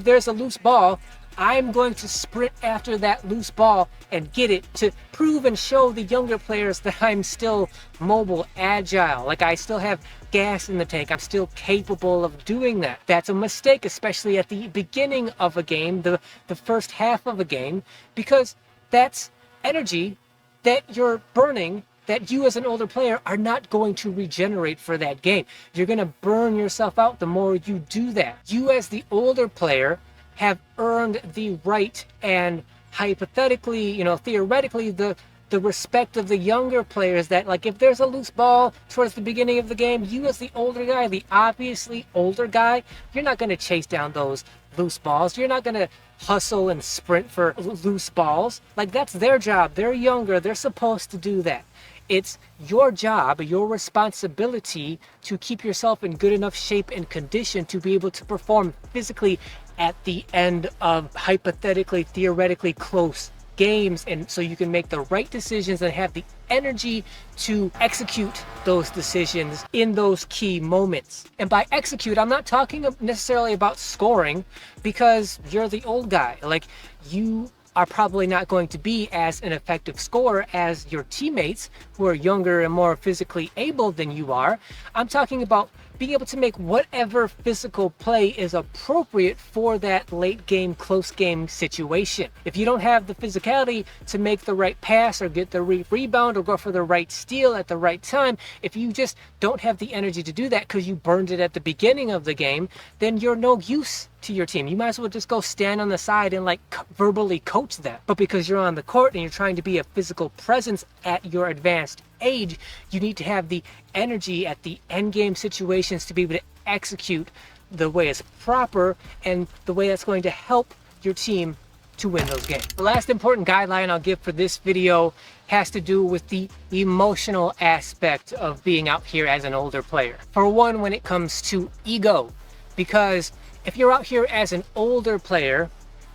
there's a loose ball, I'm going to sprint after that loose ball and get it to prove and show the younger players that I'm still mobile, agile, like I still have gas in the tank. I'm still capable of doing that. That's a mistake, especially at the beginning of a game, the first half of a game, because that's energy that you're burning that you as an older player are not going to regenerate for that game. You're going to burn yourself out the more you do that. You as the older player have earned the right and hypothetically, theoretically, the respect of the younger players that, like, if there's a loose ball towards the beginning of the game, you as the older guy, the obviously older guy, you're not going to chase down those loose balls. You're not going to hustle and sprint for loose balls. Like, that's their job. They're younger. They're supposed to do that. It's your job, your responsibility to keep yourself in good enough shape and condition to be able to perform physically at the end of hypothetically, theoretically close games, and so you can make the right decisions and have the energy to execute those decisions in those key moments. And by execute, I'm not talking necessarily about scoring, because you're the old guy. Like, you are probably not going to be as an effective scorer as your teammates who are younger and more physically able than you are. I'm talking about being able to make whatever physical play is appropriate for that late game, close game situation. If you don't have the physicality to make the right pass or get the rebound or go for the right steal at the right time, if you just don't have the energy to do that because you burned it at the beginning of the game, then you're no use to your team. You might as well just go stand on the side and verbally coach them. But because you're on the court and you're trying to be a physical presence at your advanced age, you need to have the energy at the end game situations to be able to execute the way it's proper and the way that's going to help your team to win those games. The last important guideline I'll give for this video has to do with the emotional aspect of being out here as an older player. For one, when it comes to ego, because if you're out here as an older player,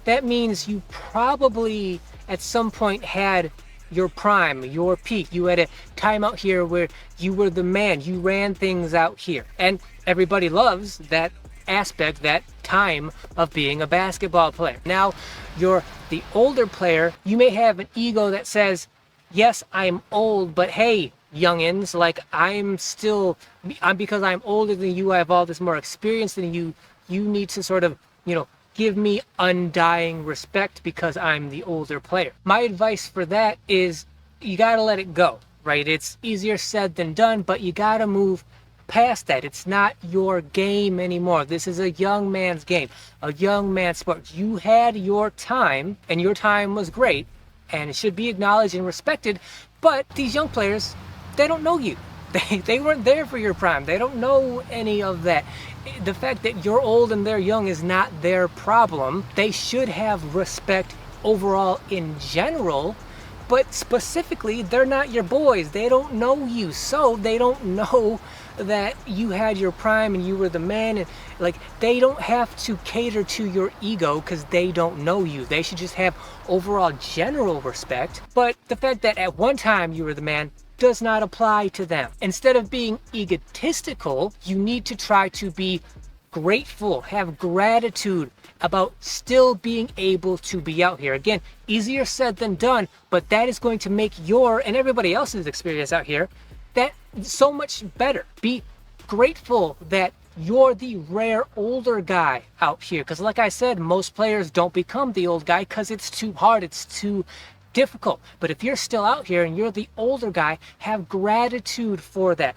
that means you probably at some point had your prime, your peak. You had a time out here where you were the man, you ran things out here. And everybody loves that aspect, that time of being a basketball player. Now, you're the older player, you may have an ego that says, yes, I'm old, but hey, youngins, because I'm older than you, I have all this more experience than you, you need to sort of, give me undying respect because I'm the older player. My advice for that is you gotta let it go, right? It's easier said than done, but you gotta move past that. It's not your game anymore. This is a young man's game, a young man's sport. You had your time, and your time was great, and it should be acknowledged and respected, but these young players, they don't know you. They weren't there for your prime. They don't know any of that. The fact that you're old and they're young is not their problem. They should have respect overall in general, but specifically, they're not your boys. They don't know you, so they don't know that you had your prime and you were the man, and they don't have to cater to your ego because they don't know you. They should just have overall general respect. But the fact that at one time you were the man does not apply to them. Instead of being egotistical, you need to try to be grateful, have gratitude about still being able to be out here. Again, easier said than done, but that is going to make your and everybody else's experience out here that so much better. Be grateful that you're the rare older guy out here, because like I said, most players don't become the old guy because it's too hard, it's too difficult. But if you're still out here and you're the older guy, have gratitude for that.